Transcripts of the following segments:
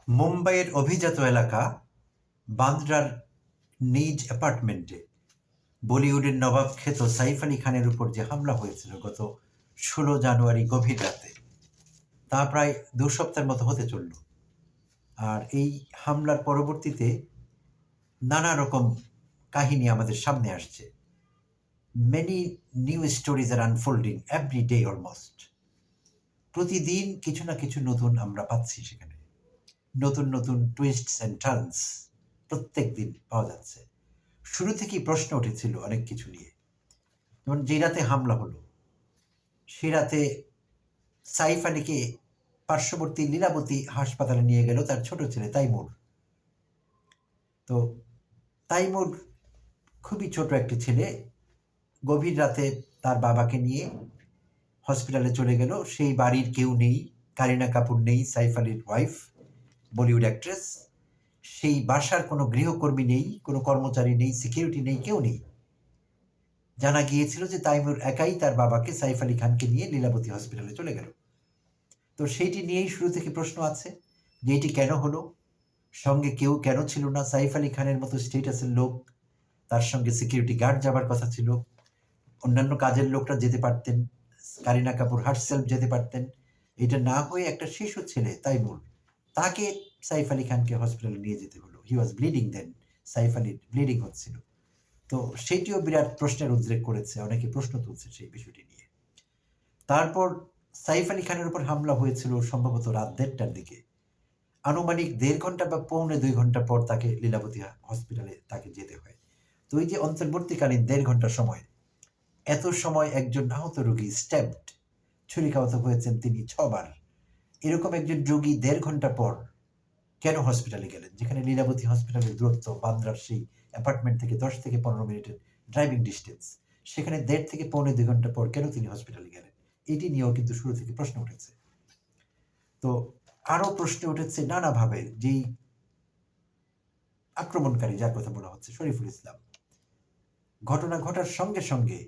মুম্বাইয়ের অভিজাত এলাকা বান্দ্রার নিজ অ্যাপার্টমেন্টে বলিউডের নবাব খ্যাত সাইফ আলী খানের উপর যে হামলা হয়েছিল গত 16 জানুয়ারি গভীর রাতে, তা প্রায় 2 সপ্তাহের মতো হতে চলল। আর এই হামলার পরবর্তীতে নানা রকম কাহিনী আমাদের সামনে আসছে। Many new stories are unfolding every day almost. প্রতিদিন কিছু না কিছু নতুন আমরা পাচ্ছি সেখানে। নতুন নতুন টুইস্টস অ্যান্ড টার্নস প্রত্যেক দিন পাওয়া যাচ্ছে। শুরু থেকেই প্রশ্ন উঠেছিল অনেক কিছু নিয়ে। যেমন যে রাতে হামলা হলো, সে রাতে সাইফ আলীকে পার্শ্ববর্তী লীলাবতী হাসপাতালে নিয়ে গেল তার ছোট ছেলে তাইমুর। তো তাইমুর খুবই ছোট একটি ছেলে, গভীর রাতে তার বাবাকে নিয়ে হসপিটালে চলে গেল। সেই বাড়ির কেউ নেই, কারিনা কাপুর নেই, সাইফ আলীর ওয়াইফ, বলিউড অ্যাক্ট্রেস। সেই বাসার কোনো গৃহকর্মী নেই, কোনো কর্মচারী নেই, সিকিউরিটি নেই, কেউ নেই। জানা গিয়েছিল যে তাইমুর একাই তার বাবাকে সাইফ আলী খানকে নিয়ে লীলাবতী হসপিটালে চলে গেল। তো সেইটি নিয়েই শুরু থেকে প্রশ্ন আছে যে এটি কেন হলো, সঙ্গে কেউ কেন ছিল না। সাইফ আলী খানের মতো স্টেটাসের লোক, তার সঙ্গে সিকিউরিটি গার্ড যাবার কথা ছিল, অন্যান্য কাজের লোকরা যেতে পারতেন, কারিনা কাপুর হারসেলফ যেতে পারতেন। এটা না হয়ে একটা শিশু ছেলে তাইমুর, তাকে সাইফ আলী খানকে হসপিটালে নিয়ে যেতে হলো। হি ওয়াজ ব্লিডিং দেন, সাইফ আলীর ব্লিডিং হচ্ছিল। তো সেটিও বিরাট প্রশ্নের উদ্রেক করেছে, অনেকে প্রশ্ন তুলছে সেই বিষয়টি নিয়ে। তারপর সাইফ আলী খানের উপর হামলা হয়েছিল সম্ভবত রাত 1:30টার দিকে। আনুমানিক 1.5 ঘন্টা বা পৌনে 2 ঘন্টা পর তাকে লীলাবতী হসপিটালে তাকে যেতে হয়। তো এই যে অন্তর্বর্তীকালীন 1.5 ঘন্টা সময়, এত সময় একজন আহত রোগী স্ট্যাবড, ছুরিকাহত হয়েছেন তিনি 6 বার। এরকম একজন রোগী 1.5 ঘন্টা পর কেন হসপিটালে গেলেন? যেখানে লীলাবতী হসপিটালের দূরত্ব বান্দ্রার সেই অ্যাপার্টমেন্ট থেকে 10 থেকে 15 মিনিটের ড্রাইভিং ডিস্টেন্স। সেখানে 1.5 থেকে পৌনে 2 ঘন্টা পর কেন তিনি হসপিটালে গেলেন? এটি নিয়েও কিন্তু শুরু থেকে প্রশ্ন উঠেছে। তো আরো প্রশ্ন উঠেছে নানাভাবে। যেই আক্রমণকারী যার কথা বলা হচ্ছে শরীফুল ইসলাম, ঘটনা ঘটার সঙ্গে সঙ্গে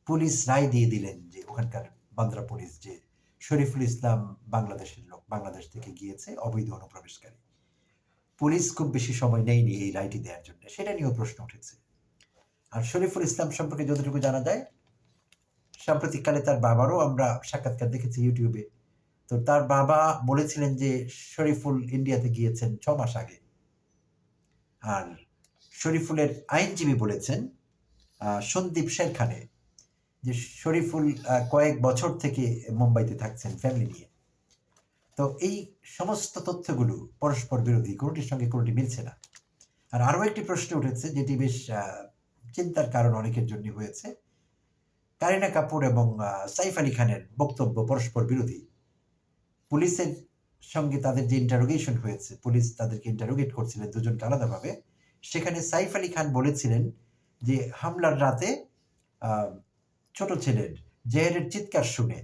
পুলিশ রায় দিয়ে দিলেন যে ওখানকার বান্দ্রা পুলিশ যে শরীফুল ইসলাম বাংলাদেশের লোক, বাংলাদেশ থেকে গিয়েছে, অবৈধ অনুপ্রবেশকারী। পুলিশ খুব বেশি সময় নেয়নি এই রায়টি দেওয়ার জন্য, সেটা নিয়েও প্রশ্ন উঠেছে। আর শরীফুল ইসলাম সম্পর্কে যতটুকু জানা যায়, সাম্প্রতিককালে তার বাবারও আমরা সাক্ষাৎকার দেখেছি ইউটিউবে। তো তার বাবা বলেছিলেন যে শরীফুল ইন্ডিয়াতে গিয়েছেন 6 মাস আগে। আর শরীফুলের আইনজীবী বলেছেন সন্দীপ শেরখানে যে শরীফুল কয়েক বছর থেকে মুম্বাইতে থাকছেন ফ্যামিলি নিয়ে। তো এই সমস্ত তথ্যগুলো পরস্পর বিরোধী, কোনোটির সঙ্গে কোনোটি মিলছে না। আর আরও একটি প্রশ্ন উঠেছে যেটি বেশ চিন্তার কারণ অনেকের জন্য হয়েছে। কারিনা কাপুর এবং সাইফ আলী খানের বক্তব্য পরস্পর বিরোধী। পুলিশের সঙ্গে তাদের যে ইন্টারোগেশন হয়েছে, পুলিশ তাদেরকে ইন্টারোগেট করছিলেন দুজনকে আলাদাভাবে। সেখানে সাইফ আলী খান বলেছিলেন যে হামলার রাতে ছোট ছেলের জেহারের চিৎকার শুনে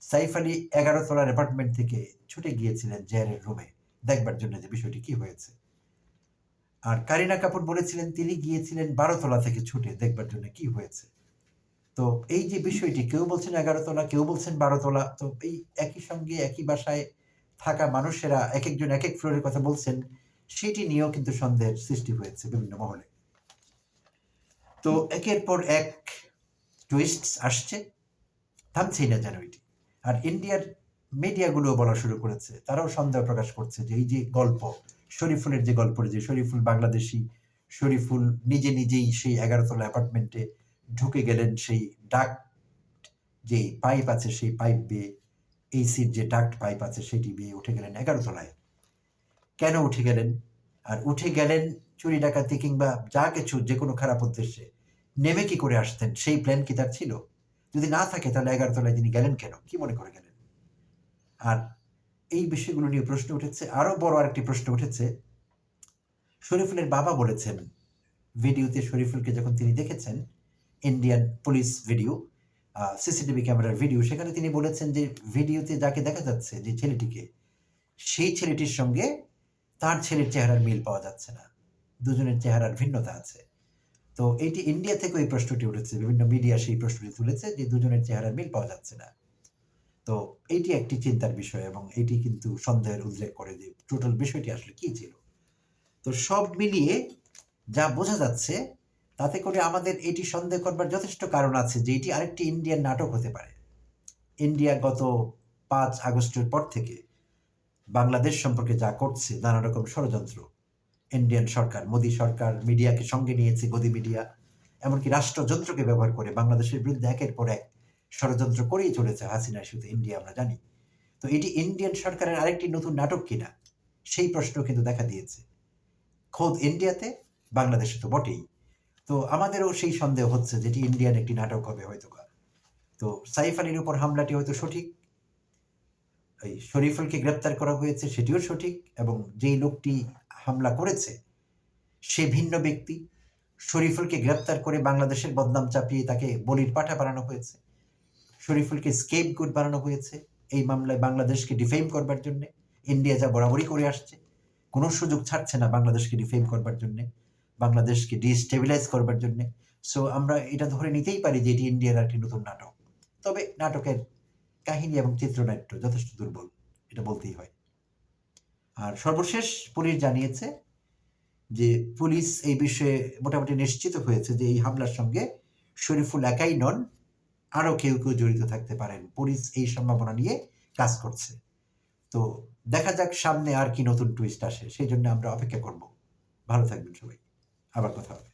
সাইফ আলী 11 তলার অ্যাপার্টমেন্ট থেকে ছুটে গিয়েছিলেন জেহারের রুমে দেখবার জন্য যে বিষয়টি কি হয়েছে। আর কারিনা কাপুর বলেছিলেন তিনি গিয়েছিলেন 12 তলা থেকে ছুটে দেখবার জন্য কি হয়েছে। তো এই যে বিষয়টি, কেউ বলছেন 11 তলা, কেউ বলছেন 12 তলা। তো এই একই সঙ্গে একই বাসায় থাকা মানুষেরা একেকজন একেক ফ্লোরের কথা বলছেন, সেটি নিয়েও কিন্তু সন্দেহের সৃষ্টি হয়েছে বিভিন্ন মহলে। তো একের পর এক টুইস্টস আসছে, থামছেই না যেন এটি। আর ইন্ডিয়ার মিডিয়াগুলোও বলা শুরু করেছে, তারাও সন্দেহ প্রকাশ করছে যে এই যে গল্প, শরীফুলের যে গল্প, যে শরীফুল বাংলাদেশি, শরীফুল নিজে নিজেই সেই 11 তলা অ্যাপার্টমেন্টে ঢুকে গেলেন, সেই ডাক যে পাইপ আছে সেই পাইপ বেয়ে, এসির যে ডাক্ট পাইপ আছে সেটি বেয়ে উঠে গেলেন 11 তলায়। কেন উঠে গেলেন? আর উঠে গেলেন চুরি ডাকাতি কিংবা যা কিছু, যে কোনো খারাপ উদ্দেশ্যে, নেমে কি করে আসতেন? সেই প্ল্যান কি তার ছিল? যদি না থাকে তাহলে 11 তলায় তিনি গেলেন কেন? কি মনে করে গেলেন? আর এই বিষয়গুলো নিয়ে প্রশ্ন উঠেছে। আরো বড় আরেকটি প্রশ্ন উঠেছে, শরীফুলের বাবা বলেছেন ভিডিওতে, শরীফুলকে যখন তিনি দেখেছেন, ইন্ডিয়ান পুলিশ ভিডিও, সিসিটিভি ক্যামেরার ভিডিও, সেখানে তিনি বলেছেন যে ভিডিওতে যাকে দেখা যাচ্ছে, যে ছেলেটিকে, সেই ছেলেটির সঙ্গে তার ছেলের চেহারার মিল পাওয়া যাচ্ছে না, দুজনের চেহারার ভিন্নতা আছে। তো এইটি ইন্ডিয়া থেকেও এই প্রশ্নটি উঠেছে, বিভিন্ন মিডিয়া সেই প্রশ্নটি তুলেছে যে দুজনের চেহারার মিল পাওয়া যাচ্ছে না। তো তো এইটি একটি চিন্তার বিষয় এবং এটি কিন্তু সন্দেহের উল্লেখ করে যে টোটাল বিষয়টি আসলে কি ছিল। তো সব মিলিয়ে যা বোঝা যাচ্ছে তাতে করে আমাদের এটি সন্দেহ করবার যথেষ্ট কারণ আছে যে এটি আরেকটি ইন্ডিয়ান নাটক হতে পারে। ইন্ডিয়া গত ৫ আগস্টের পর থেকে বাংলাদেশ সম্পর্কে যা করছে নানা রকম ষড়যন্ত্র, ইন্ডিয়ান সরকার, মোদী সরকার মিডিয়াকে সঙ্গে নিয়েছে, গদি মিডিয়া, এমনকি রাষ্ট্রযন্ত্রকে ব্যবহার করে বাংলাদেশের বিরুদ্ধে একের পর এক ষড়যন্ত্র করেই চলেছে হাসিনার সাথে ইন্ডিয়া, আমরা জানি। তো এটি ইন্ডিয়ান সরকারের আরেকটি নতুন নাটক কিনা সেই প্রশ্ন কিন্তু দেখা দিয়েছে খোদ ইন্ডিয়াতে, বাংলাদেশে তো বটেই। তো আমাদেরও সেই সন্দেহ হচ্ছে যে এটি ইন্ডিয়ান একটি নাটক হবে হয়তোবা। তো সাইফ আলীর উপর হামলাটি হয়তো সঠিক, এই শরীফুলকে গ্রেপ্তার করা হয়েছে সেটিও সঠিক, এবং যেই লোকটি হামলা করেছে সে ভিন্ন ব্যক্তি। শরীফুলকে গ্রেপ্তার করে বাংলাদেশের বদনাম চাপিয়ে তাকে বলির পাঠা বানানো হয়েছে, শরীফুলকে স্কেপগোট বানানো হয়েছে এই মামলায় বাংলাদেশকে ডিফেম করবার জন্য। ইন্ডিয়া যা বরাবরই করে আসছে, কোনো সুযোগ ছাড়ছে না বাংলাদেশকে ডিফেম করবার জন্য, বাংলাদেশকে ডিস্টেবিলাইজ করবার জন্য। সো আমরা এটা ধরে নিতেই পারি যে এটি ইন্ডিয়ার একটি নতুন নাটক। তবে নাটকের কাহিনী এবং চিত্রনাট্য যথেষ্ট দুর্বল, এটা বলতেই হয়। আর সর্বশেষ পুলিশ জানিয়েছে যে পুলিশ এই বিষয়ে মোটামুটি নিশ্চিত হয়েছে যে এই হামলার সঙ্গে শরীফুল একাই নন, আরও কেউ কেউ জড়িত থাকতে পারেন। পুলিশ এই সম্ভাবনা নিয়ে কাজ করছে। তো দেখা যাক সামনে আর কি নতুন টুইস্ট আসে, সেই জন্য আমরা অপেক্ষা করব। ভালো থাকবেন সবাই, আবার কথা হবে।